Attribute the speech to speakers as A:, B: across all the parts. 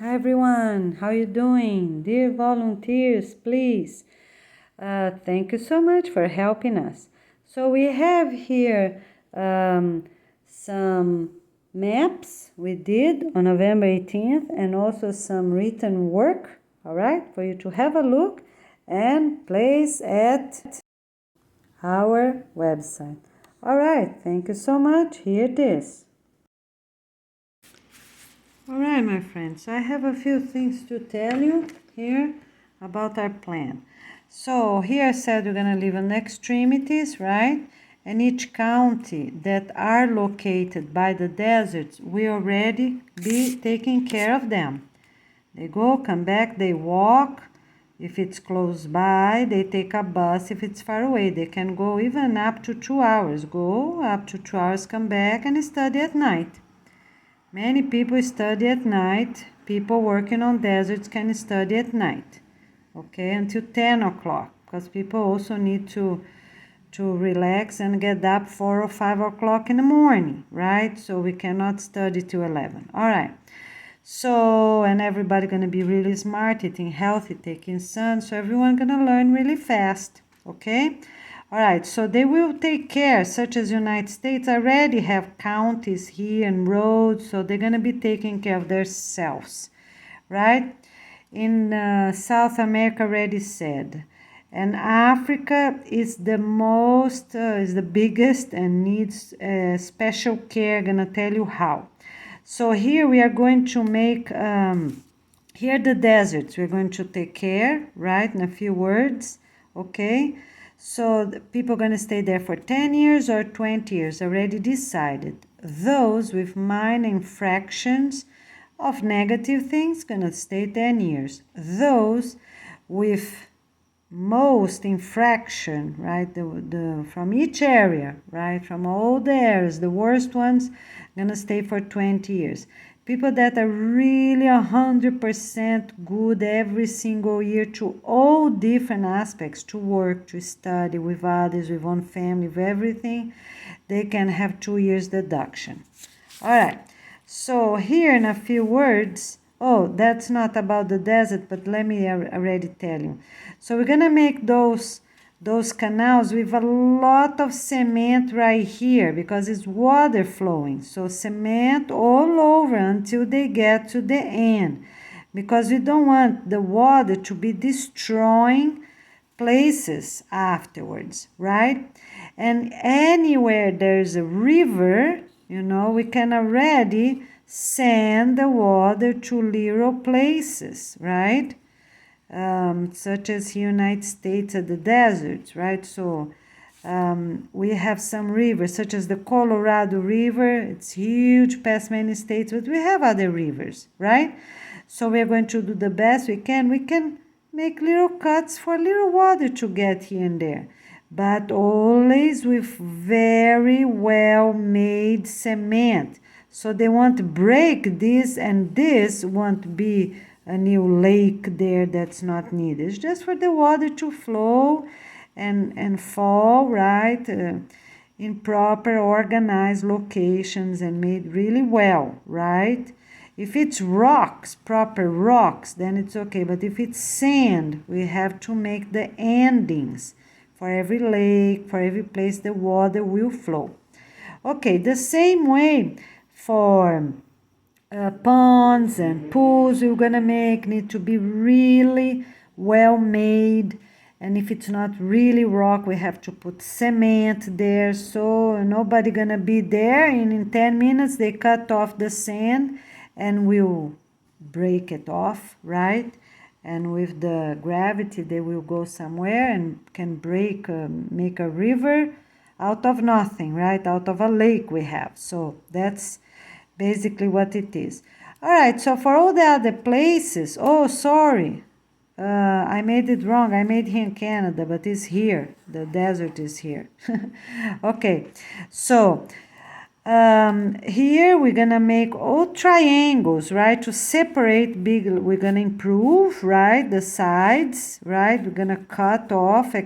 A: Hi everyone, how you doing? Dear volunteers, please. Thank you so much for helping us. So we have here some maps we did on November 18th and also some written work, all right, for you to have a look and place at our website. All right, thank you so much. Here it is. All right, my friends, I have a few things to tell you here about our plan. So here I said we're going to live in extremities, right? And each county that are located by the deserts, we already be taking care of them. They go, come back, they walk. If it's close by, they take a bus. If it's far away, they can go even up to 2 hours. Go up to 2 hours, come back and study at night. Many people study at night. People working on deserts can study at night, okay, until 10 o'clock, because people also need to relax and get up 4 or 5 o'clock in the morning, right? So we cannot study till 11. All right. So, and everybody going to be really smart, eating healthy, taking sun. So everyone going to learn really fast, okay? All right, so they will take care, such as United States already have counties here and roads, so they're going to be taking care of themselves, right? In South America, already said. And Africa is the most, is the biggest and needs special care. I'm going to tell you how. So here we are going to make, here the deserts, we're going to take care, right, in a few words, okay? So the people are going to stay there for 10 years or 20 years, already decided. Those with minor infractions of negative things going to stay 10 years. Those with most infraction, right, the from each area, right, from all the areas, the worst ones, going to stay for 20 years. People that are really 100% good every single year to all different aspects, to work, to study with others, with one family, with everything, they can have 2 years deduction. All right, so here in a few words, oh, that's not about the desert, but let me already tell you. So we're going to make those canals with a lot of cement right here because it's water flowing. So cement all over until they get to the end, because we don't want the water to be destroying places afterwards, right? And anywhere there's a river, we can already send the water to little places, right? Such as the United States at the deserts, right? So we have some rivers, such as the Colorado River. It's huge, past many states, but we have other rivers, right? So we're going to do the best we can. We can make little cuts for little water to get here and there, but always with very well-made cement. So they won't break this, and this won't be a new lake there that's not needed. It's just for the water to flow and fall, right, in proper organized locations and made really well, right? If it's rocks, proper rocks, then it's okay. But if it's sand, we have to make the endings for every lake, for every place the water will flow. Okay, the same way for ponds and pools we're gonna make need to be really well made, and if it's not really rock, we have to put cement there, so nobody gonna be there and in 10 minutes they cut off the sand and will break it off, right? And with the gravity they will go somewhere and can break, make a river out of nothing, right? Out of a lake we have. So that's basically what it is. All right, so for all the other places, oh, sorry, I made it wrong. I made here in Canada, but it's here. The desert is here. Okay, so here we're gonna make all triangles, right, to separate big. We're gonna improve, right, the sides, right. We're gonna cut off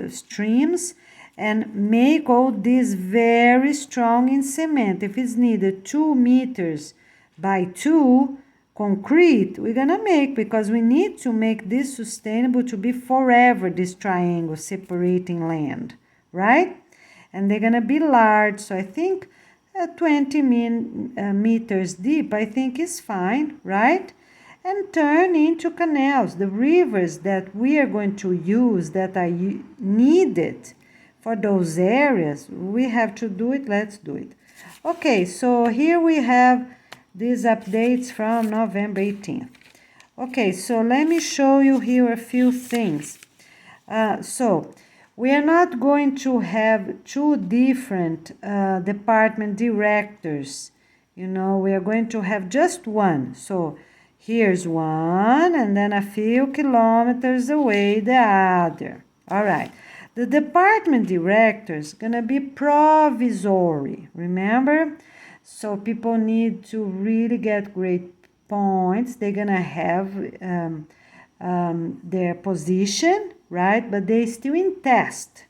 A: streams and make all this very strong in cement. If it's needed 2 meters by 2, concrete, we're gonna make, because we need to make this sustainable to be forever, this triangle separating land, right? And they're gonna be large, so I think 20 meters deep, I think is fine, right? And turn into canals, the rivers that we are going to use that are needed for those areas. We have to do it, let's do it. Okay, so here we have these updates from November 18th. Okay, so let me show you here a few things. So we are not going to have two different department directors. You know, we are going to have just one. So here's one, and then a few kilometers away the other. All right. The department director is going to be provisory, remember? So people need to really get great points. They're going to have their position, right? But they still in test.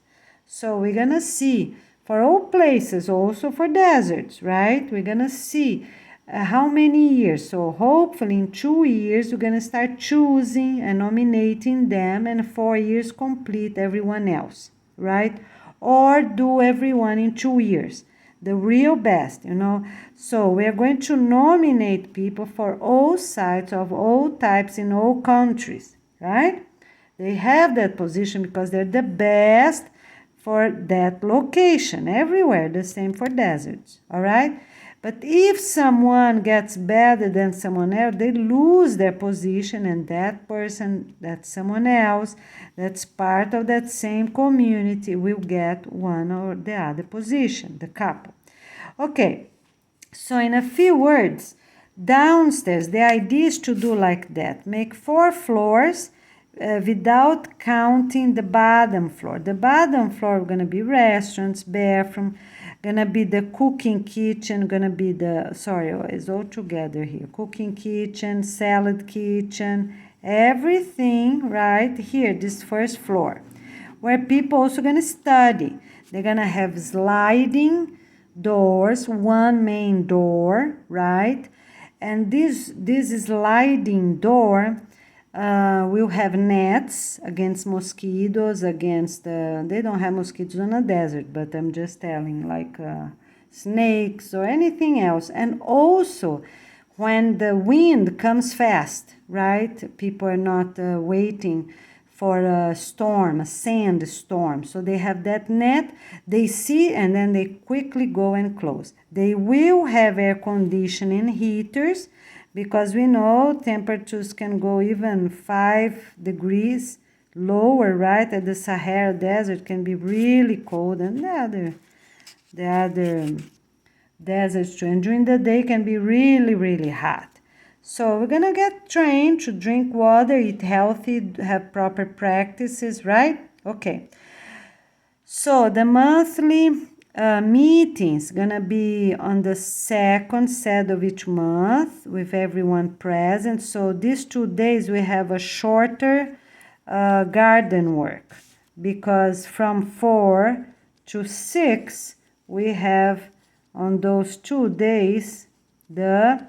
A: So we're going to see for all places, also for deserts, right? We're going to see how many years. So hopefully in 2 years, we're going to start choosing and nominating them, and 4 years complete everyone else, right? Or do everyone in 2 years. The real best, you know. So we are going to nominate people for all sites of all types in all countries, right? They have that position because they're the best for that location everywhere, the same for deserts, all right? But if someone gets better than someone else, they lose their position, and that person, that's someone else, that's part of that same community, will get one or the other position, the couple. Okay, so in a few words, downstairs, the idea is to do like that. Make 4 floors without counting the bottom floor. The bottom floor are going to be restaurants, bathroom, gonna be the cooking kitchen, gonna be the, sorry, it's all together here. Cooking kitchen, salad kitchen, everything right here, this first floor, where people also gonna study. They're gonna have sliding doors, one main door, right? And this sliding door we'll have nets against mosquitoes, against, they don't have mosquitoes on a desert, but I'm just telling, like snakes or anything else. And also, when the wind comes fast, right, people are not waiting for a storm, a sandstorm. So they have that net, they see, and then they quickly go and close. They will have air conditioning heaters, because we know temperatures can go even 5 degrees lower, right? At the Sahara Desert can be really cold, and the other deserts too. And during the day can be really, really hot. So we're gonna get trained to drink water, eat healthy, have proper practices, right? Okay. So the monthly meetings gonna be on the second set of each month with everyone present. So these 2 days we have a shorter garden work, because from 4 to 6 we have on those 2 days the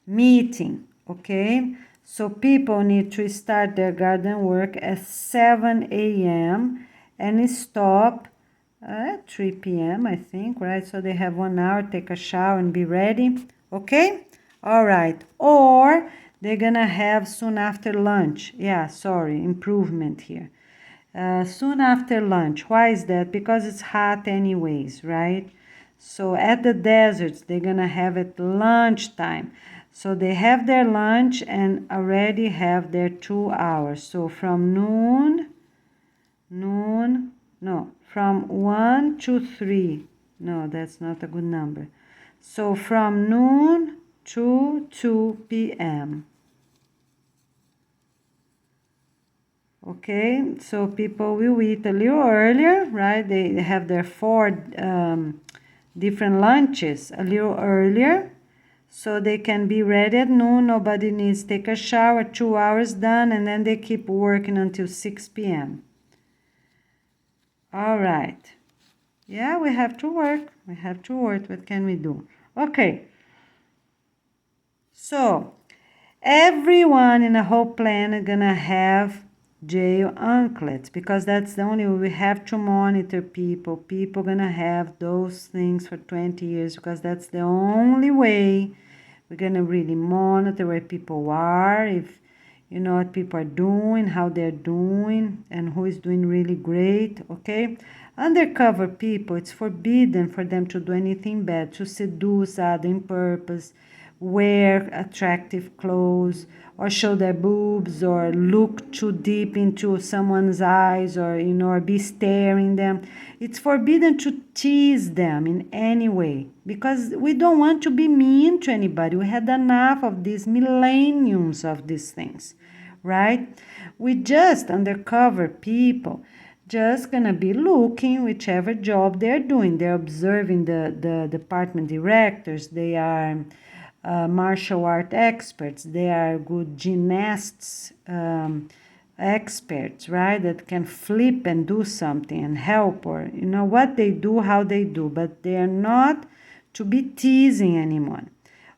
A: meeting, okay? So people need to start their garden work at 7 a.m. and stop at 3 p.m. I think, right? So they have 1 hour, take a shower and be ready, okay? All right. Or they're gonna have soon after lunch. Yeah, sorry, improvement here. Soon after lunch. Why is that? Because it's hot anyways, right? So at the deserts, they're gonna have it lunchtime. So they have their lunch and already have their 2 hours. So from from 1 to 3. No, that's not a good number. So from noon to 2 p.m. Okay, so people will eat a little earlier, right? They have their 4 different lunches a little earlier, so they can be ready at noon. Nobody needs to take a shower, 2 hours done, and then they keep working until 6 p.m. All right. Yeah, we have to work. We have to work. What can we do? Okay. So everyone in the whole planet gonna have jail anklets, because that's the only way. We have to monitor people. People gonna have those things for 20 years, because that's the only way we're gonna really monitor where people are, if you know what people are doing, how they're doing, and who is doing really great. Okay, undercover people, it's forbidden for them to do anything bad, to seduce others in purpose, wear attractive clothes, or show their boobs, or look too deep into someone's eyes, or or be staring them. It's forbidden to tease them in any way, because we don't want to be mean to anybody. We had enough of these millenniums of these things, right? We just undercover people just gonna be looking whichever job they're doing. They're observing the department directors. They are martial art experts. They are good gymnasts, experts, right? That can flip and do something and help, or what they do, how they do, but they are not to be teasing anyone.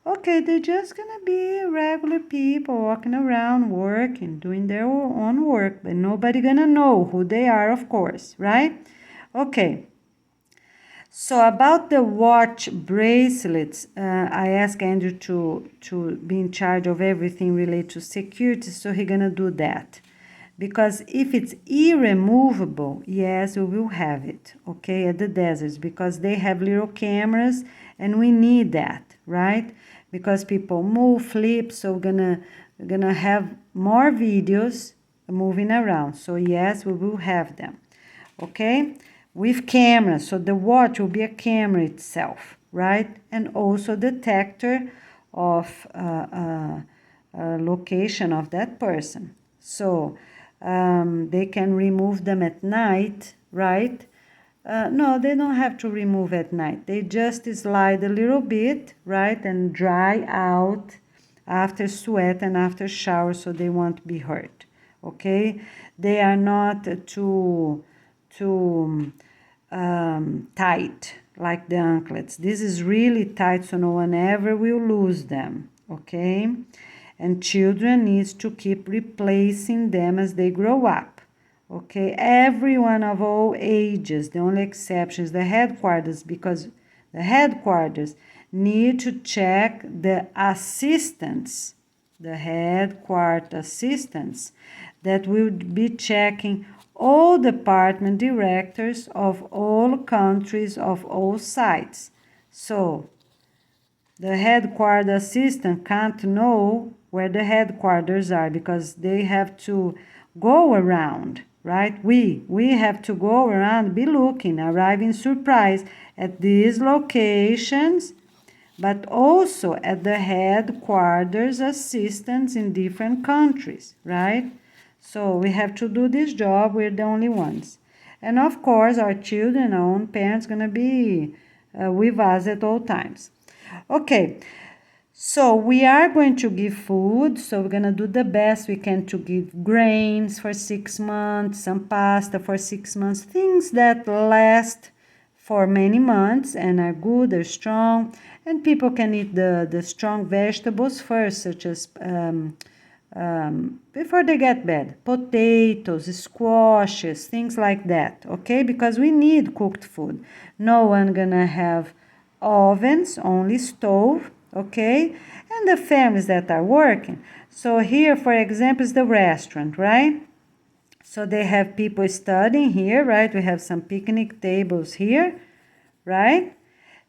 A: Okay, they're just gonna be regular people walking around, working, doing their own work, but nobody gonna know who they are, of course, right? Okay. So about the watch bracelets, I asked Andrew to be in charge of everything related to security, so he's gonna do that. Because if it's irremovable, yes, we will have it, okay, at the deserts, because they have little cameras, and we need that, right? Because people move, flip, so we're gonna have more videos moving around. So yes, we will have them, okay, with cameras. So the watch will be a camera itself, right? And also detector of location of that person. So they can remove them at night, right? No, they don't have to remove at night. They just slide a little bit, right? And dry out after sweat and after shower, so they won't be hurt, okay? They are not too tight like the anklets. This is really tight, so no one ever will lose them, okay? And children needs to keep replacing them as they grow up, okay? Everyone of all ages. The only exception is the headquarters, because the headquarters need to check the assistants, the headquarters assistants that will be checking all department directors of all countries, of all sites. So the headquarters assistant can't know where the headquarters are, because they have to go around, right? We have to go around, be looking, arriving surprise at these locations, but also at the headquarters assistants in different countries, right? So we have to do this job. We're the only ones. And of course, our children, our own parents, going to be with us at all times. Okay, so we are going to give food. So we're going to do the best we can to give grains for 6 months, some pasta for 6 months, things that last for many months and are good, they're strong. And people can eat the strong vegetables first, such as before they get bad, potatoes, squashes, things like that, okay? Because we need cooked food. No one gonna have ovens, only stove, okay? And the families that are working. So here, for example, is the restaurant, right? So they have people studying here, right? We have some picnic tables here, right?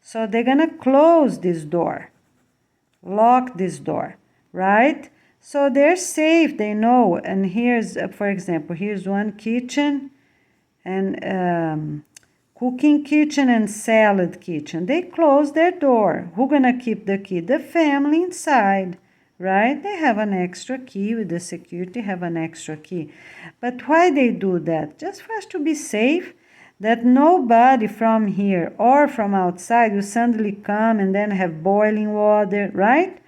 A: So they're gonna close this door, lock this door, right? So they're safe, they know. And here's, for example, here's one kitchen, and cooking kitchen and salad kitchen. They close their door. Who gonna keep the key? The family inside, right? They have an extra key. With the security have an extra key. But why they do that? Just for us to be safe, that nobody from here or from outside will suddenly come and then have boiling water, right?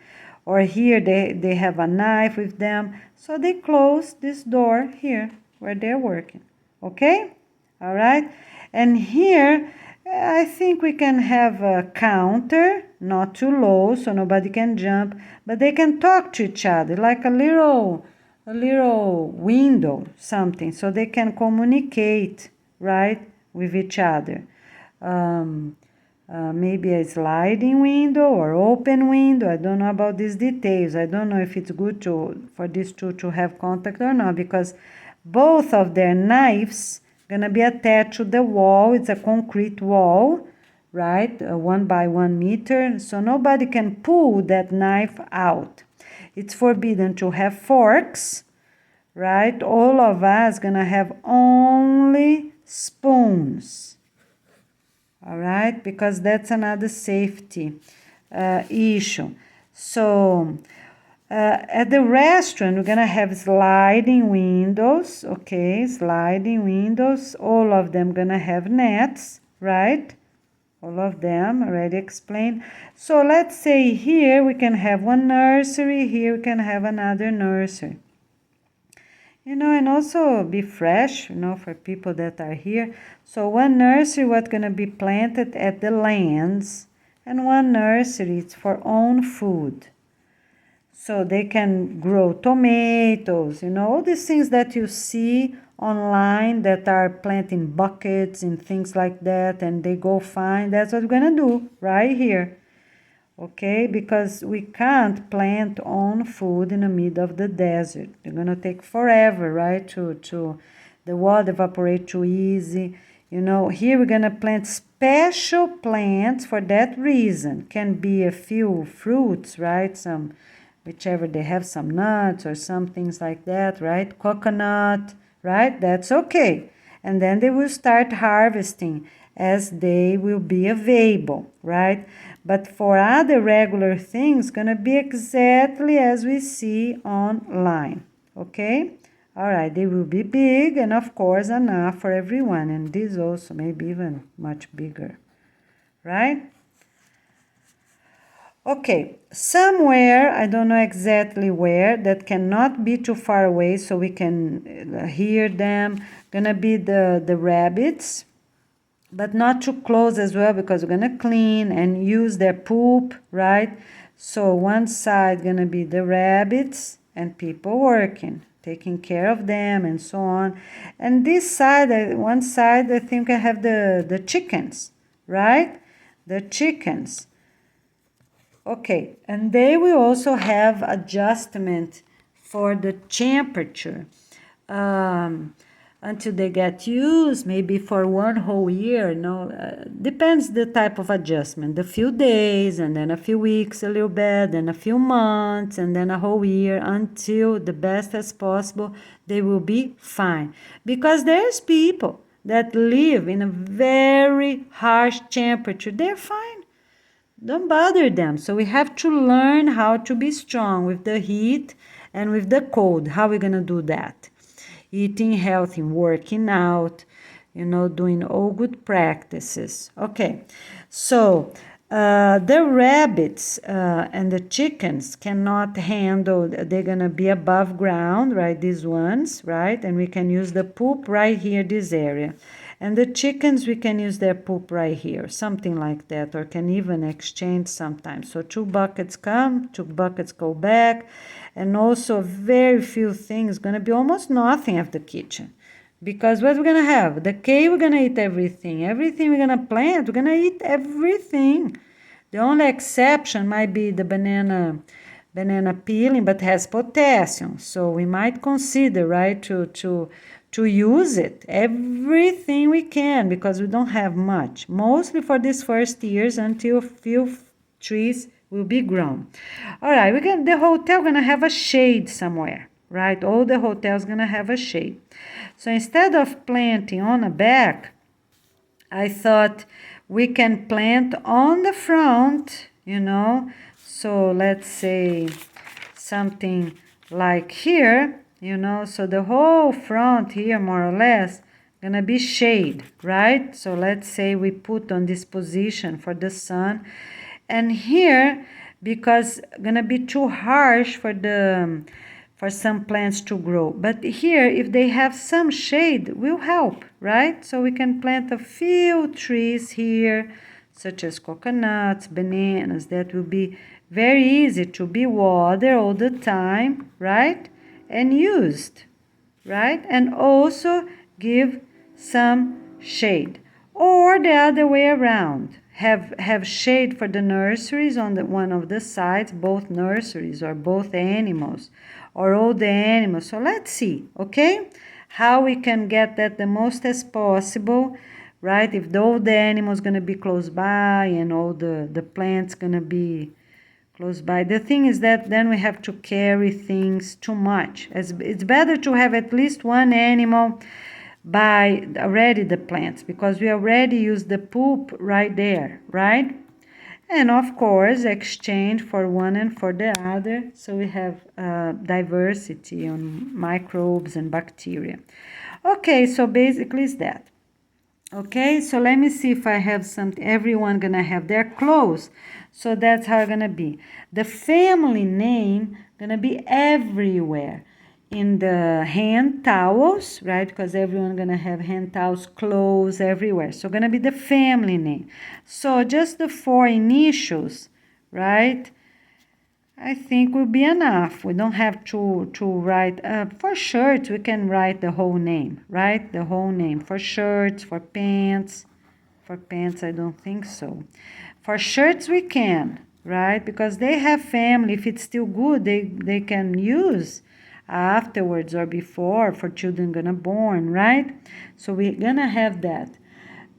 A: Or here they have a knife with them. So they close this door here where they're working. Okay? All right? And here I think we can have a counter, not too low so nobody can jump, but they can talk to each other like a little window, something, so they can communicate, right, with each other. Maybe a sliding window or open window. I don't know about these details. I don't know if it's good for these two to have contact or not, because both of their knives gonna be attached to the wall. It's a concrete wall, right? 1 by 1 meter, so nobody can pull that knife out. It's forbidden to have forks, right? All of us gonna have only spoons. All right, because that's another safety issue. So at the restaurant, we're gonna have sliding windows, okay, sliding windows. All of them gonna have nets, right? All of them already explained. So let's say here we can have one nursery, here we can have another nursery. And also be fresh, for people that are here. So one nursery what's going to be planted at the lands, and one nursery it's for own food. So they can grow tomatoes, all these things that you see online that are planting buckets and things like that, and they go fine. That's what we're going to do right here. Okay, because we can't plant own food in the middle of the desert. They're gonna take forever, right? To the water evaporate too easy. Here we're gonna plant special plants for that reason. Can be a few fruits, right? Whichever they have, some nuts or some things like that, right? Coconut, right? That's okay. And then they will start harvesting as they will be available, right? But for other regular things, gonna be exactly as we see online, okay? All right, they will be big and of course enough for everyone, and this also maybe even much bigger, right? Okay, somewhere, I don't know exactly where, that cannot be too far away so we can hear them, gonna be the rabbits, but not too close as well, because we're gonna clean and use their poop, right? So one side gonna be the rabbits and people working, taking care of them and so on. And this side, one side, I think I have the chickens, right? The chickens. Okay, and they will also have adjustment for the temperature. Until they get used, maybe for one whole year, depends the type of adjustment, a few days, and then a few weeks a little bit, then a few months, and then a whole year, until the best as possible, they will be fine. Because there's people that live in a very harsh temperature, they're fine. Don't bother them. So we have to learn how to be strong with the heat and with the cold. How are we gonna do that? Eating healthy, working out, doing all good practices. Okay, so the rabbits and the chickens cannot handle, they're gonna be above ground, right, these ones, right, and we can use the poop right here, this area. And the chickens, we can use their poop right here, something like that, or can even exchange sometimes. So 2 buckets come, 2 buckets go back, and also very few things, gonna be almost nothing of the kitchen. Because what we're gonna have? The cave, we're gonna eat everything. Everything we're gonna plant, we're gonna eat everything. The only exception might be the banana peeling, but has potassium. So we might consider, right, to use it, everything we can, because we don't have much. Mostly for these first years until a few trees will be grown. All right, the hotel gonna have a shade somewhere, right? All the hotels gonna have a shade. So instead of planting on the back, I thought we can plant on the front, So let's say something like here, so the whole front here, more or less, gonna be shade, right? So let's say we put on this position for the sun. And here, because gonna be too harsh for for some plants to grow. But here, if they have some shade, will help, right? So we can plant a few trees here, such as coconuts, bananas, that will be very easy to be watered all the time, right? And used, right? And also give some shade. Or the other way around, have shade for the nurseries on one of the sides, both nurseries or both animals, or all the animals. So let's see, okay, how we can get that the most as possible, right? If all the animals gonna be close by and all the plants gonna be close by. The thing is that then we have to carry things too much. It's better to have at least one animal by already the plants, because we already use the poop right there, right? And of course exchange for one and for the other, so we have diversity on microbes and bacteria. Okay, so basically is that. Okay, so let me see if I have something. Everyone gonna have their clothes, so that's how it's gonna be. The family name gonna be everywhere in the hand towels, right? Because everyone gonna have hand towels, clothes everywhere. So gonna be the family name. So just the 4 initials, right? I think will be enough. We don't have to write. For shirts, we can write the whole name, right? The whole name. For shirts, for pants. For pants, I don't think so. For shirts, we can, right? Because they have family. If it's still good, they can use afterwards or before for children gonna born, right? So we're gonna have that.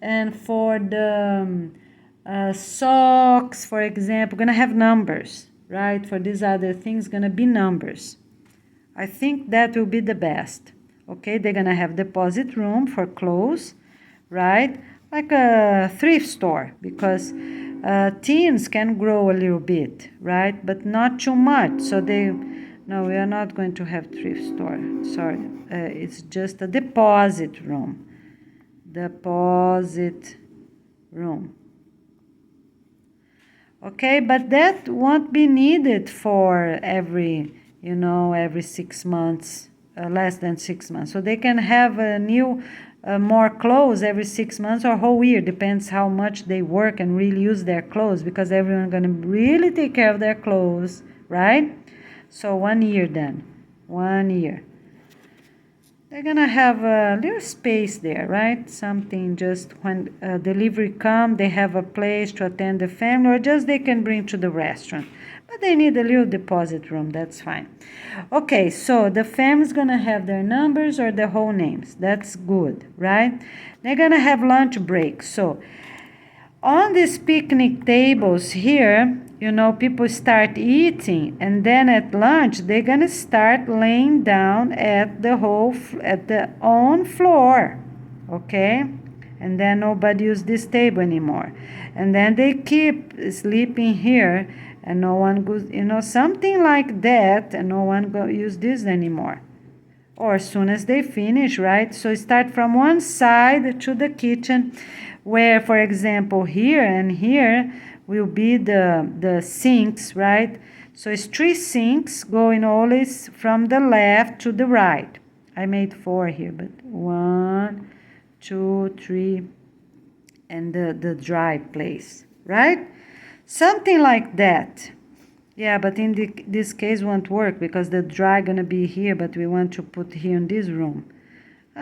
A: And for the socks, for example, gonna have numbers, right? For these other things, gonna be numbers. I think that will be the best. Okay, they're gonna have deposit room for clothes, right? Like a thrift store, because teens can grow a little bit, right? But not too much. So no, we are not going to have thrift store. Sorry, it's just a deposit room. Deposit room. Okay, but that won't be needed for every 6 months, less than 6 months. So they can have a new, more clothes every 6 months or whole year. Depends how much they work and really use their clothes, because everyone's gonna really take care of their clothes, right? So 1 year then, 1 year. They're gonna have a little space there, right? Something just when delivery come, they have a place to attend the family, or just they can bring to the restaurant. But they need a little deposit room, that's fine. Okay, so the family's gonna have their numbers or their whole names. That's good, right? They're gonna have lunch breaks. So on these picnic tables here, people start eating, and then at lunch they're gonna start laying down at the own floor, okay? And then nobody use this table anymore, and then they keep sleeping here, and no one goes, something like that, and no one go use this anymore. Or as soon as they finish, right? So start from one side to the kitchen, where, for example, here and here will be the sinks, right? So it's 3 sinks going always from the left to the right. I made 4 here, but 1, 2, 3, and the dry place, right? Something like that. Yeah, but in this case won't work, because the dry gonna be here, but we want to put here in this room.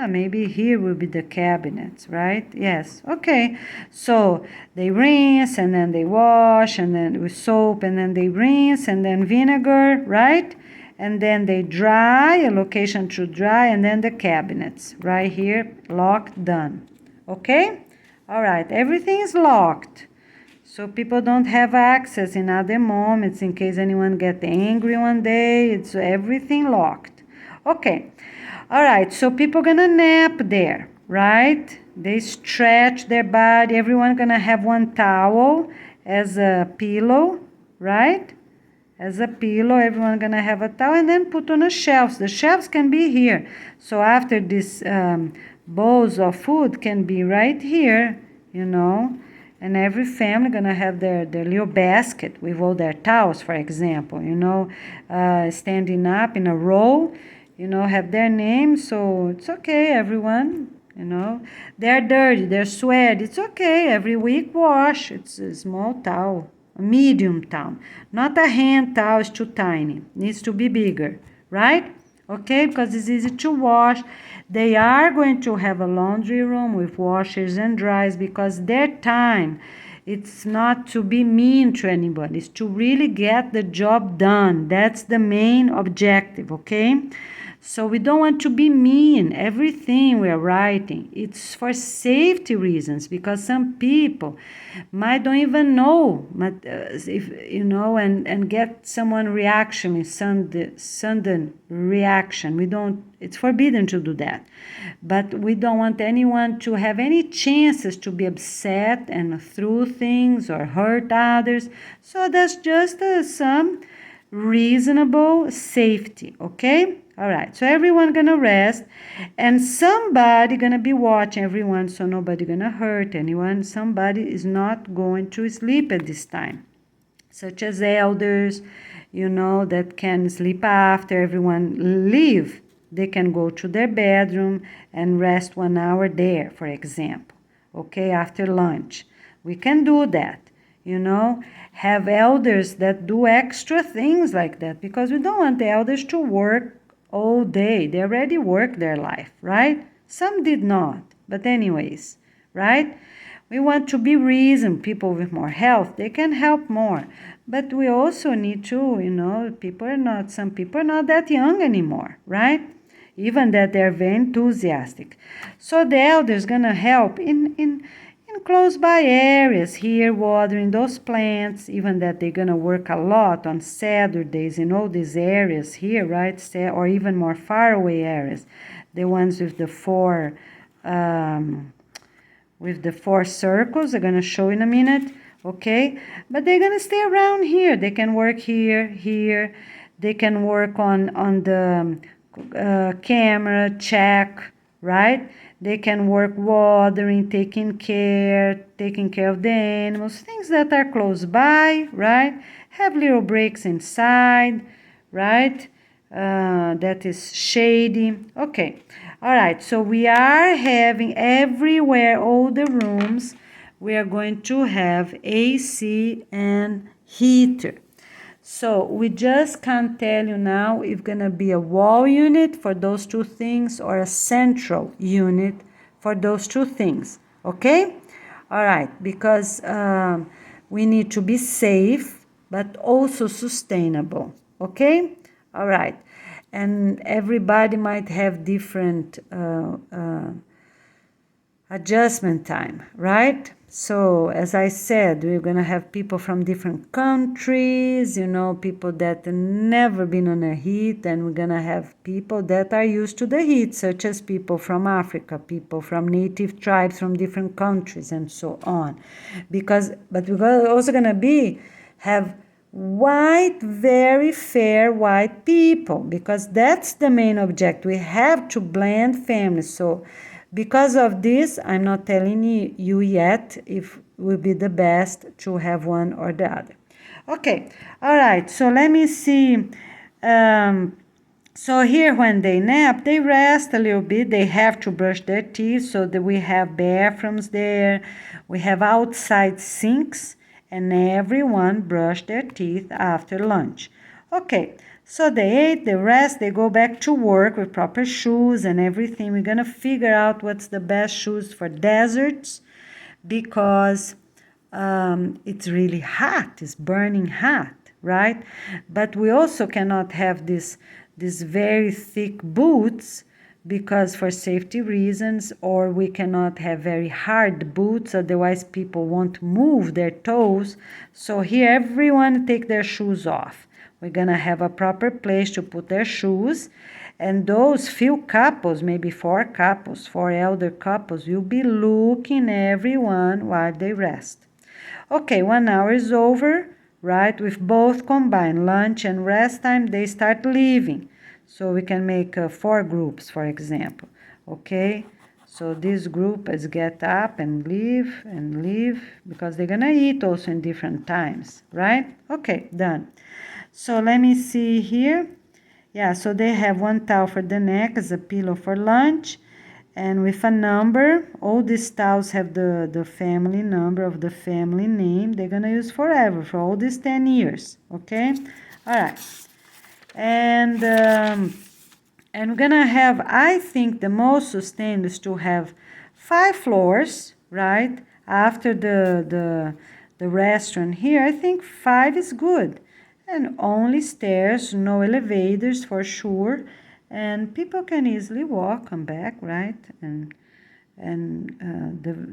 A: Maybe here will be the cabinets, right? Yes, okay. So they rinse, and then they wash, and then with soap, and then they rinse, and then vinegar, right? And then they dry, a location to dry, and then the cabinets right here, locked, done. Okay? All right, everything is locked. So people don't have access in other moments in case anyone get angry one day. It's everything locked. Okay. All right, so people gonna nap there, right? They stretch their body. Everyone gonna have one towel as a pillow, right? As a pillow, everyone gonna have a towel, and then put on a shelves. The shelves can be here. So after this, bowls of food can be right here, and every family gonna have their little basket with all their towels, for example, standing up in a row, have their name. So it's okay, everyone, they're dirty, they're sweaty, it's okay, every week wash. It's a small towel, a medium towel, not a hand towel. Is too tiny, needs to be bigger, right? Okay, because it's easy to wash. They are going to have a laundry room with washers and dryers, because their time, it's not to be mean to anybody, it's to really get the job done. That's the main objective, okay? So we don't want to be mean. Everything we're writing, it's for safety reasons, because some people might don't even know, if and get someone reaction, sudden reaction. We don't. It's forbidden to do that, but we don't want anyone to have any chances to be upset and through things or hurt others. So that's just some reasonable safety, okay? All right, so everyone gonna rest, and somebody gonna be watching everyone, so nobody gonna hurt anyone. Somebody is not going to sleep at this time, such as elders, that can sleep after everyone leave. They can go to their bedroom and rest 1 hour there, for example, okay, after lunch. We can do that, have elders that do extra things like that, because we don't want the elders to work all day. They already worked their life, right? Some did not, but anyways, right? We want to be reasonable. People with more health, they can help more, but we also need to, some people are not that young anymore, right? Even that they're very enthusiastic. So the elders gonna help in close by areas here, watering those plants, even that they're gonna work a lot on Saturdays in all these areas here, right? Or even more far away areas, the ones with the four circles. I'm gonna show in a minute, okay? But they're gonna stay around here. They can work here. They can work on the camera check, right? They can work watering, taking care of the animals, things that are close by, right? Have little breaks inside, right? That is shady. Okay. All right. So we are having everywhere, all the rooms, we are going to have AC and heater. So we just can't tell you now if gonna be a wall unit for those two things or a central unit for those two things, okay? All right, because we need to be safe but also sustainable, okay? All right, and everybody might have different adjustment time, right? So as I said, we're gonna have people from different countries, people that never been on a heat, and we're gonna have people that are used to the heat, such as people from Africa, people from native tribes from different countries, and so on. But we're also gonna have white, very fair white people, because that's the main object. We have to blend families. So because of this, I'm not telling you yet if will be the best to have one or the other. Okay, all right, so let me see. So here when they nap, they rest a little bit. They have to brush their teeth, so that we have bathrooms there. We have outside sinks, and everyone brush their teeth after lunch. Okay, so they ate, they rest, they go back to work with proper shoes and everything. We're gonna figure out what's the best shoes for deserts, because it's really hot, it's burning hot, right? But we also cannot have these very thick boots, because for safety reasons, or we cannot have very hard boots, otherwise people won't move their toes. So here everyone take their shoes off. We're gonna have a proper place to put their shoes, and those few couples, maybe 4 elder couples, will be looking everyone while they rest. Okay, 1 hour is over, right? With both combined lunch and rest time, they start leaving. So we can make 4 groups, for example. Okay, So this group is get up and leave because they're gonna eat also in different times, right? Okay, done. So let me see here. Yeah, so they have one towel for the neck as a pillow for lunch, and with a number. All these towels have the family number of the family name. They're gonna use forever for all these 10 years, okay? All right. And we're gonna have, I think the most sustainable is to have 5 floors, right? After the restaurant here, I think 5 is good. And only stairs, no elevators for sure. And people can easily walk and back, right? And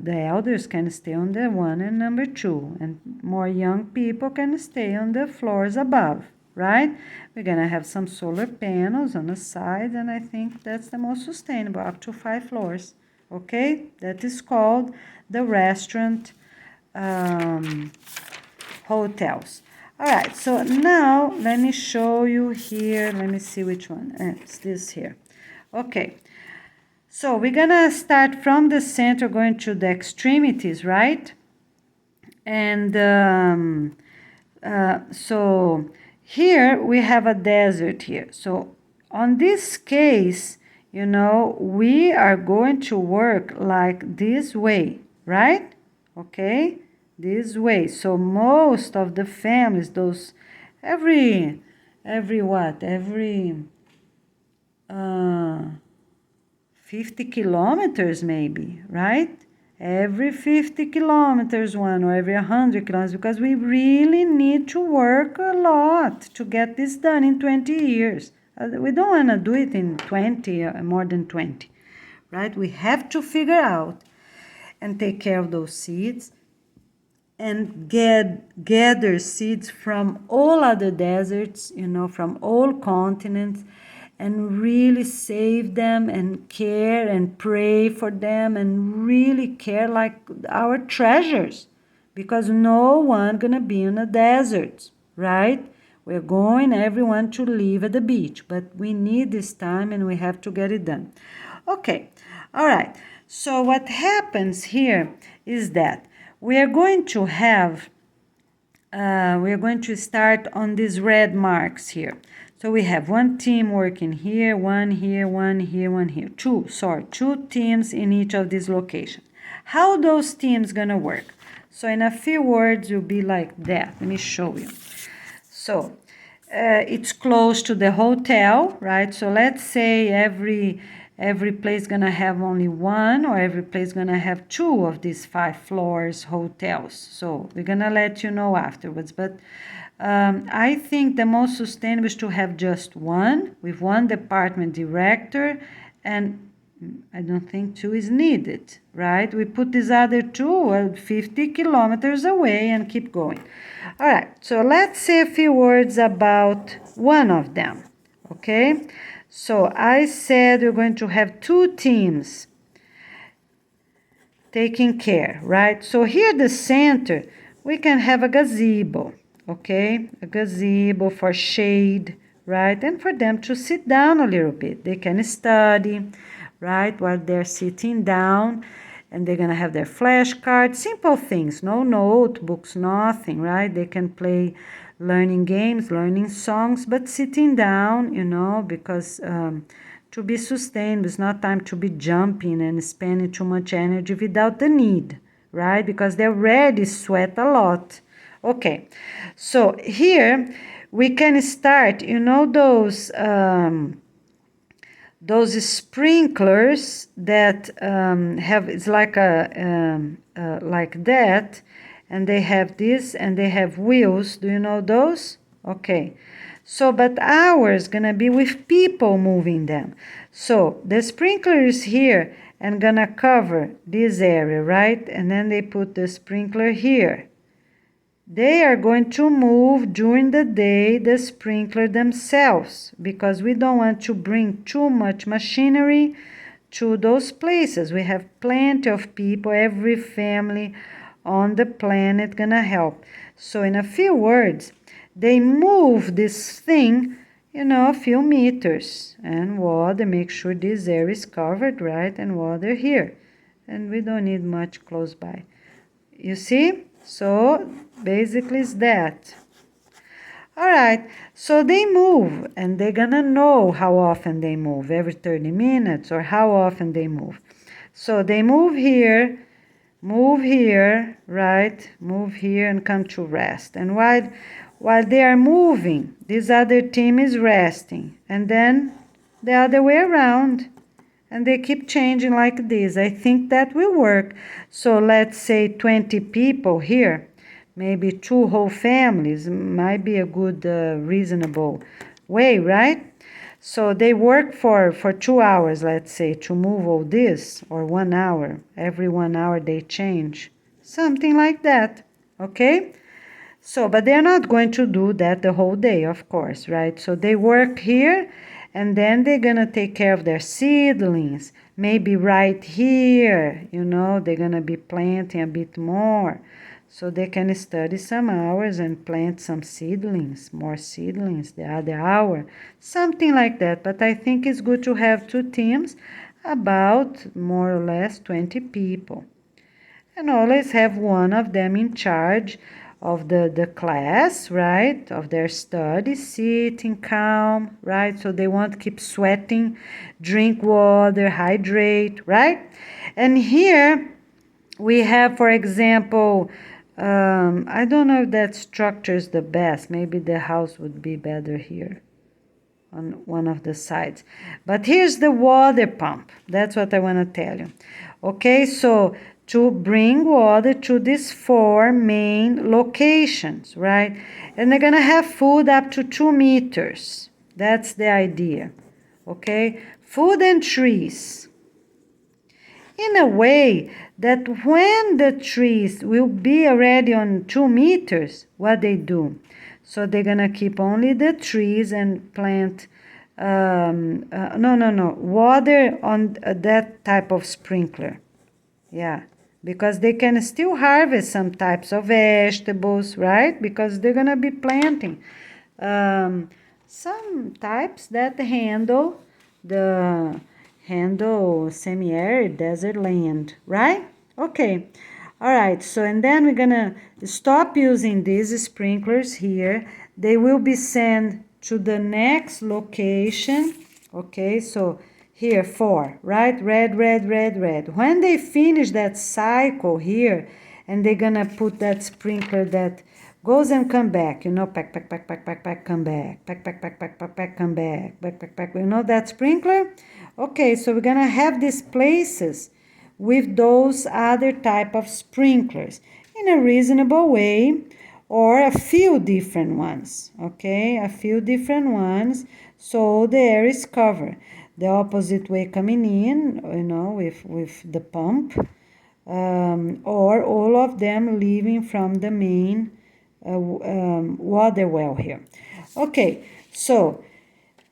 A: the elders can stay on the 1 and number 2. And more young people can stay on the floors above, right? We're gonna have some solar panels on the side, and I think that's the most sustainable, up to 5 floors. Okay, that is called the restaurant hotels. All right, so now let me show you here. Let me see which one. It's this here. Okay, so we're gonna start from the center going to the extremities, right? And so here we have a desert here. So on this case, you know, we are going to work like this way, right? Okay, this way. So most of the families, those every 50 kilometers maybe, right? Every 50 kilometers one, or every 100 kilometers, because we really need to work a lot to get this done in 20 years. We don't want to do it in 20 or more than 20, right? We have to figure out and take care of those seeds and gather seeds from all other deserts, you know, from all continents, and really save them and care and pray for them and really care like our treasures, because no one gonna be in a desert, right? We're going everyone to live at the beach, but we need this time and we have to get it done. Okay, all right. So what happens here is that we are going to have we are going to start on these red marks here. So we have one team working here, one here, one here, one here. Two teams in each of these locations. How those teams gonna work? So in a few words, will be like that. Let me show you. So it's close to the hotel, right? So let's say every place gonna have only one, or every place gonna have 2 of these 5 floors hotels. So we're gonna let you know afterwards, but I think the most sustainable is to have just one, with one department director, and I don't think 2 is needed, right? We put these other 2 50 kilometers away and keep going. All right, so let's say a few words about one of them, okay? So I said we're going to have 2 teams taking care, right? So here the center, we can have a gazebo, okay? A gazebo for shade, right? And for them to sit down a little bit. They can study, right? While they're sitting down, and they're gonna have their flashcards, simple things, no notebooks, nothing, right? They can play learning games, learning songs, but sitting down, you know, because to be sustained, it's not time to be jumping and spending too much energy without the need, right? Because they already sweat a lot. Okay, so here we can start, you know, those sprinklers that have, it's like like that, and they have this, and they have wheels. Do you know those? Okay. So, but ours gonna be with people moving them. So the sprinkler is here and gonna cover this area, right? And then they put the sprinkler here. They are going to move during the day the sprinkler themselves, because we don't want to bring too much machinery to those places. We have plenty of people, every family on the planet gonna help. So in a few words, they move this thing, a few meters, and water, make sure this area is covered, right, and water here, and we don't need much close by. You see? So basically it's that. All right, so they move, and they're gonna know how often they move, every 30 minutes, or how often they move. So they move here, right, move here and come to rest. And while they are moving, this other team is resting, and then the other way around, and they keep changing like this. I think that will work. So let's say 20 people here, maybe 2 whole families, might be a good reasonable way, right? So they work for 2 hours, let's say, to move all this, or 1 hour. Every 1 hour they change, something like that, okay? So, but they're not going to do that the whole day, of course, right? So they work here, and then they're gonna take care of their seedlings. Maybe right here, they're gonna be planting a bit more. So they can study some hours and plant some seedlings, more seedlings the other hour, something like that. But I think it's good to have 2 teams, about more or less 20 people. And always have one of them in charge of the class, right, of their study, sitting calm, right, so they won't keep sweating, drink water, hydrate, right? And here we have, for example, I don't know if that structure is the best. Maybe the house would be better here on one of the sides. But here's the water pump. That's what I want to tell you. Okay, so to bring water to these 4 main locations, right? And they're going to have food up to 2 meters. That's the idea. Okay, food and trees. In a way that when the trees will be already on 2 meters, what they do? So they're gonna keep only the trees and plant, water on that type of sprinkler. Yeah, because they can still harvest some types of vegetables, right? Because they're gonna be planting some types that handle semi-arid desert land, right? Okay, all right, so and then we're gonna stop using these sprinklers here. They will be sent to the next location. Okay, so here 4, right? Red, red, red, red. When they finish that cycle here, and they're gonna put that sprinkler that goes and come back, pack, pack, pack, pack, pack, pack, come back, pack, pack, pack, pack, pack, pack, come back, pack, pack, pack, that sprinkler? Okay, so we're gonna have these places with those other type of sprinklers in a reasonable way, or a few different ones, okay? A few different ones, so the air is covered. The opposite way coming in, with the pump, or all of them leaving from the main water well here. Okay, so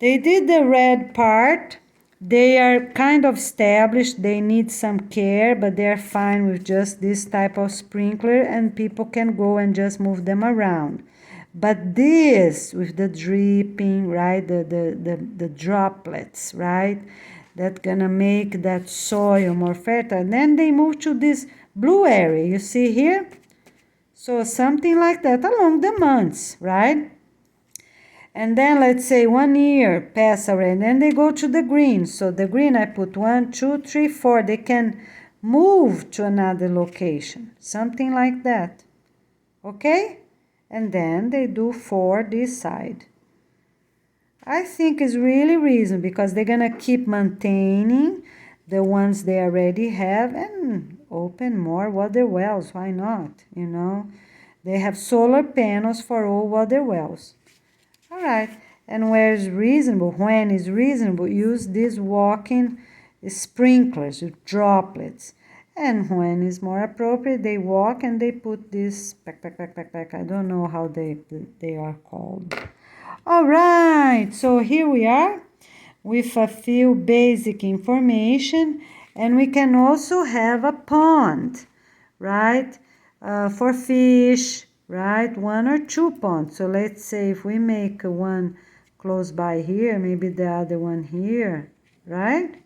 A: they did the red part. They are kind of established. They need some care, but they're fine with just this type of sprinkler, and people can go and just move them around. But this, with the dripping, right, the droplets, right, that's gonna make that soil more fertile. And then they move to this blue area, you see here? So something like that along the months, right? And then let's say 1 year pass already, and then they go to the green. So the green, I put 1, 2, 3, 4. They can move to another location, something like that. Okay? And then they do 4 this side. I think it's really reasonable, because they're gonna keep maintaining the ones they already have and open more water wells. Why not? They have solar panels for all water wells. All right, and where is reasonable, when is reasonable, use these walking sprinklers with droplets. And when is more appropriate, they walk and they put this pack. I don't know how they are called. All right, so here we are with a few basic information, and we can also have a pond, right, for fish, right, 1 or 2 ponds. So let's say if we make one close by here, maybe the other one here, right?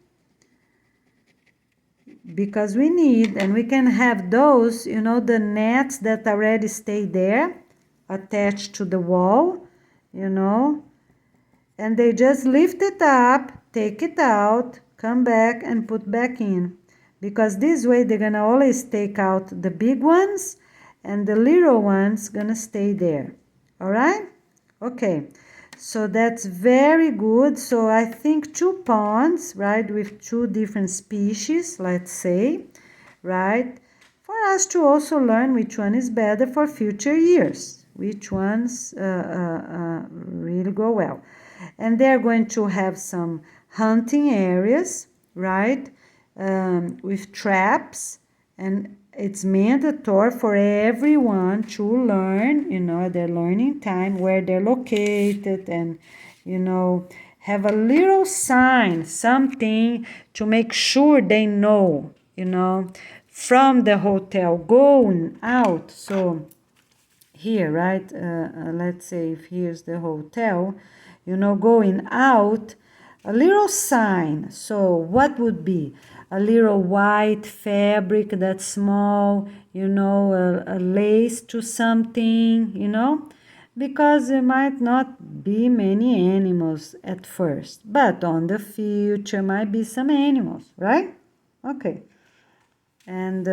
A: Because we need, and we can have those, you know, the nets that already stay there attached to the wall, you know, and they just lift it up, take it out, come back and put back in, because this way they're gonna always take out the big ones and the little ones gonna stay there. All right? Okay, so that's very good. So I think 2 ponds, right, with 2 different species, let's say, right, for us to also learn which one is better for future years, which ones really go well. And they're going to have some hunting areas, right, with traps, and it's mandatory for everyone to learn, you know, their learning time, where they're located, and, you know, have a little sign, something to make sure they know, you know, from the hotel going out. So here, right, let's say if here's the hotel, you know, going out, a little sign. So what would be a little white fabric that's small, you know, a lace to something, you know, because there might not be many animals at first, but on the future might be some animals, right? Okay. And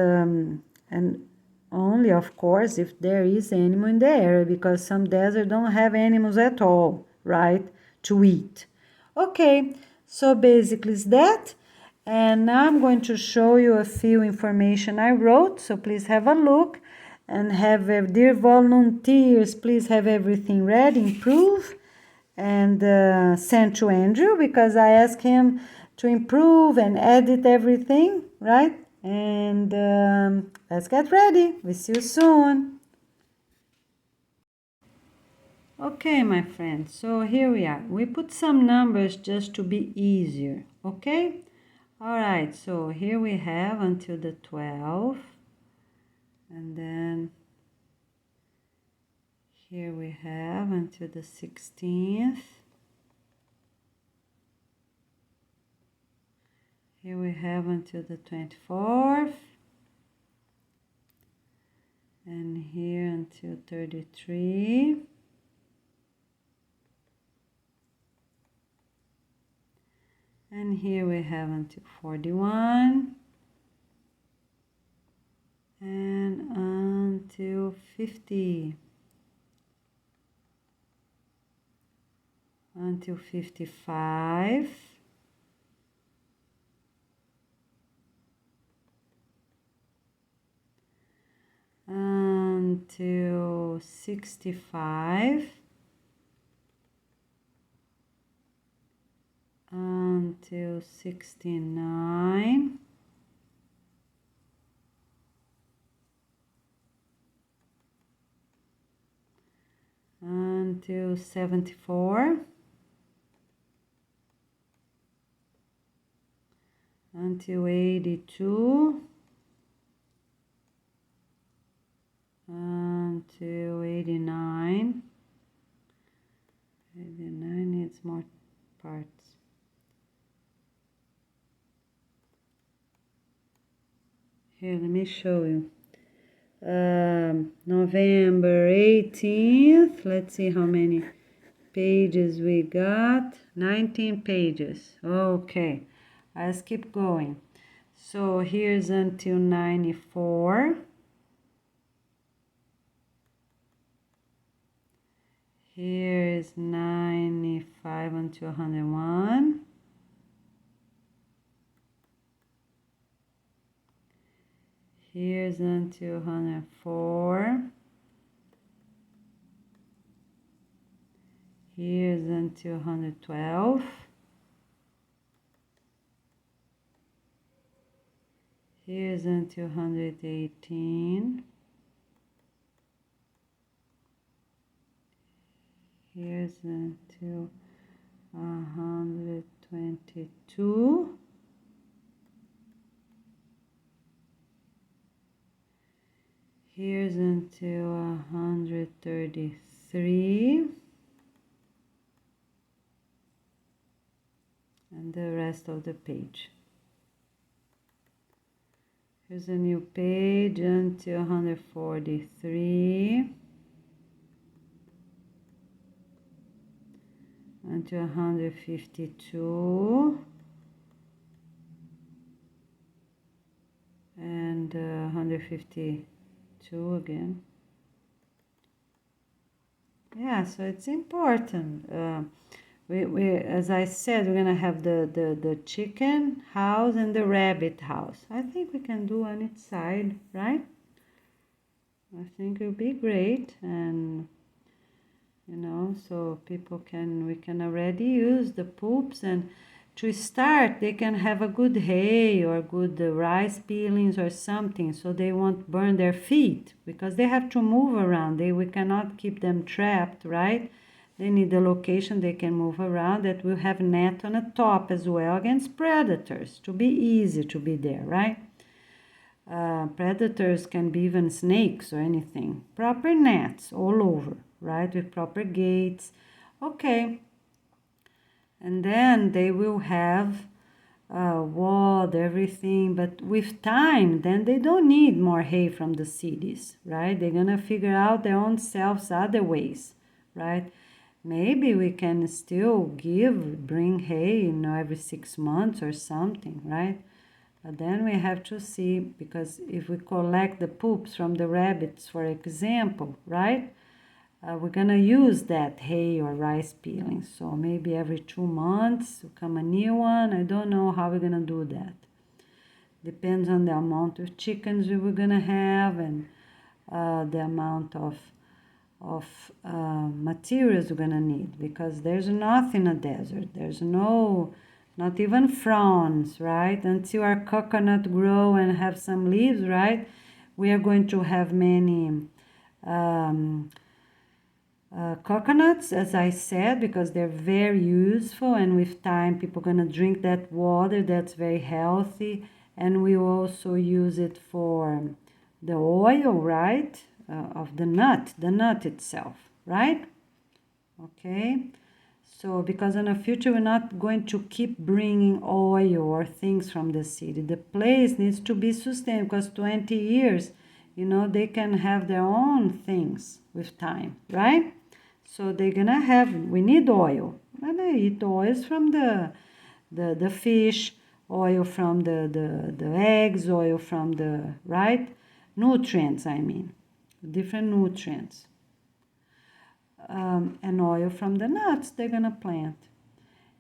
A: only, of course, if there is animal in the area, because some deserts don't have animals at all, right, to eat. Okay, so basically it's that. And now I'm going to show you a few information I wrote, so please have a look. And have, dear volunteers, please have everything ready, improve, and send to Andrew, because I asked him to improve and edit everything, right? And let's get ready. We see you soon. Okay, my friends, so here we are. We put some numbers just to be easier, okay? All right, so here we have until the 12th, and then here we have until the 16th. Here we have until the 24th. And here until 33. And here we have until 41. And until 50. Until 55. Until 65. Until 69. Until 74. Until 82. Until 89. 89 needs more parts. Here, let me show you. November 18th. Let's see how many pages we got. 19 pages. Okay, let's keep going. So here's until 94. Here is 95 until 101. Here's until 104. Here's until 112. Here's until 118. Here's until 122. Here's until 133. and the rest of the page. Here's a new page until 143, until 152, and 152 again. Yeah, so it's important. As I said, we're gonna have the chicken house and the rabbit house. I think we can do on each side, right? I think it would be great, and so we can already use the poops, and to start they can have a good hay or good rice peelings or something, so they won't burn their feet, because they have to move around. We cannot keep them trapped, right? They need a location they can move around, that will have net on the top as well against predators, to be easy to be there, right? Predators can be even snakes or anything. Proper nets all over, right? With proper gates. Okay. And then they will have walled everything, but with time, then they don't need more hay from the cities, right? They're gonna figure out their own selves other ways, right? Maybe we can still bring hay, every 6 months or something, right? But then we have to see, because if we collect the poops from the rabbits, for example, right? We're gonna use that hay or rice peelings. So maybe every 2 months will come a new one. I don't know how we're gonna do that. Depends on the amount of chickens we were gonna have, and the amount of materials we're gonna need, because there's nothing in a desert. There's not even fronds, right? Until our coconut grow and have some leaves, right? We are going to have many coconuts, as I said, because they're very useful, and with time people are gonna drink that water. That's very healthy, and we also use it for the oil, right? Of the nut itself, right? Okay, so because in the future we're not going to keep bringing oil or things from the city. The place needs to be sustained, because 20 years, they can have their own things with time, right? So they're gonna we need oil. And I eat oils from the fish, oil from the eggs, oil from the, right? Nutrients, I mean. Different nutrients, and oil from the nuts they're gonna plant.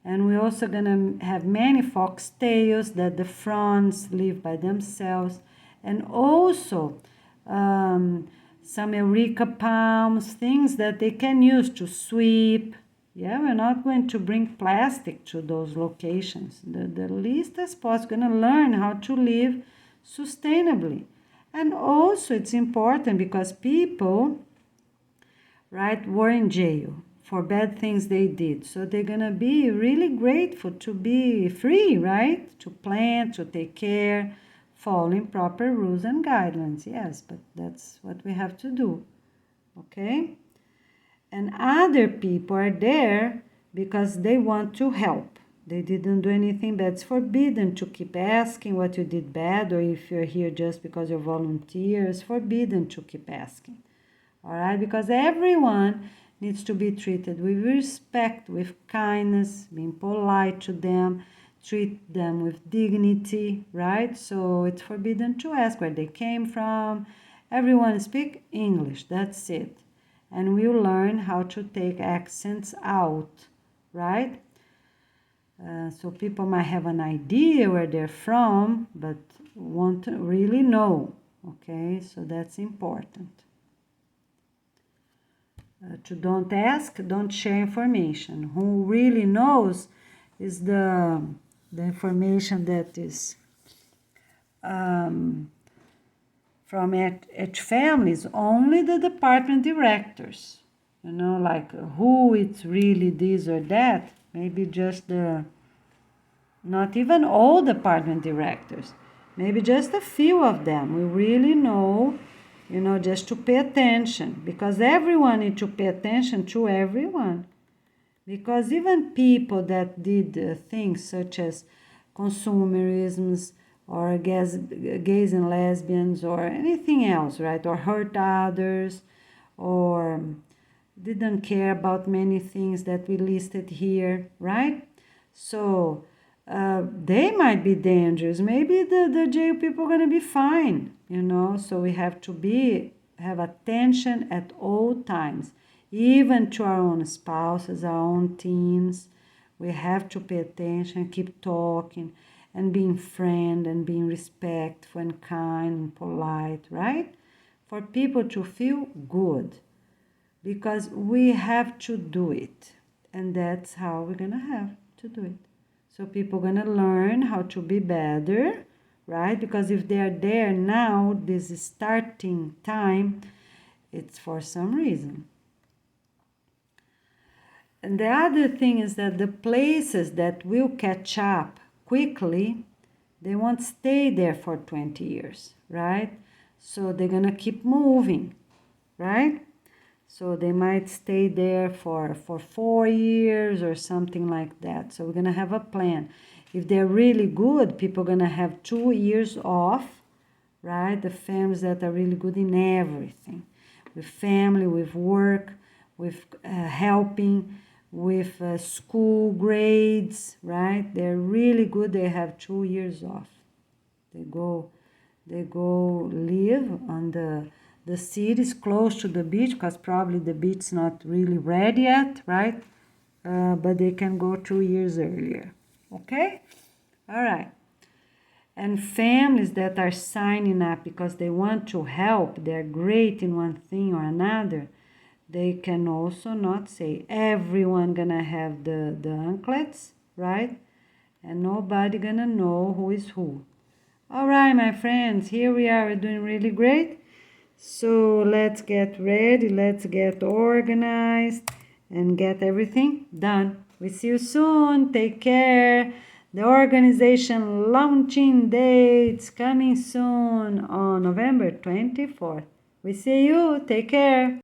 A: And we're also gonna have many foxtails that the fronds live by themselves, and also some eureka palms, things that they can use to sweep. Yeah, we're not going to bring plastic to those locations. The least as possible, gonna learn how to live sustainably. And also it's important because people, right, were in jail for bad things they did. So they're gonna be really grateful to be free, right? To plant, to take care, following proper rules and guidelines. Yes, but that's what we have to do, okay? And other people are there because they want to help. They didn't do anything bad. It's forbidden to keep asking what you did bad, or if you're here just because you're volunteer. It's forbidden to keep asking. All right? Because everyone needs to be treated with respect, with kindness, being polite to them, treat them with dignity, right? So it's forbidden to ask where they came from. Everyone speak English. That's it. And we'll learn how to take accents out, right? So people might have an idea where they're from, but won't really know, okay? So that's important. To don't ask, don't share information. Who really knows is the information that is from each families, only the department directors, like who it's really this or that. Maybe just not even all department directors, maybe just a few of them. We really know, just to pay attention, because everyone needs to pay attention to everyone. because even people that did things such as consumerisms or gays and lesbians or anything else, right, or hurt others, or didn't care about many things that we listed here, right? So they might be dangerous. Maybe the jail people are going to be fine, so we have to have attention at all times, even to our own spouses, our own teens. We have to pay attention, keep talking, and being friend and being respectful and kind and polite, right? For people to feel good, because we have to do it, and that's how we're gonna have to do it. So people are gonna learn how to be better, right? Because if they're there now, this starting time, it's for some reason. And the other thing is that the places that will catch up quickly, they won't stay there for 20 years, right? So they're gonna keep moving, right? So they might stay there for 4 years or something like that. So we're gonna have a plan. If they're really good, people are gonna have 2 years off, right? The families that are really good in everything, with family, with work, with helping, with school grades, right? They're really good. They have 2 years off. They go live on the cities close to the beach, because probably the beach's not really ready yet, right? But they can go 2 years earlier. Okay? All right. And families that are signing up because they want to help, they're great in one thing or another, they can also not say everyone gonna have the anklets, right? And nobody gonna know who is who. All right, my friends, here we are. We're doing really great. So let's get ready, let's get organized and get everything done. We see you soon. Take care. The organization launching dates coming soon on November 24th. We see you. Take care.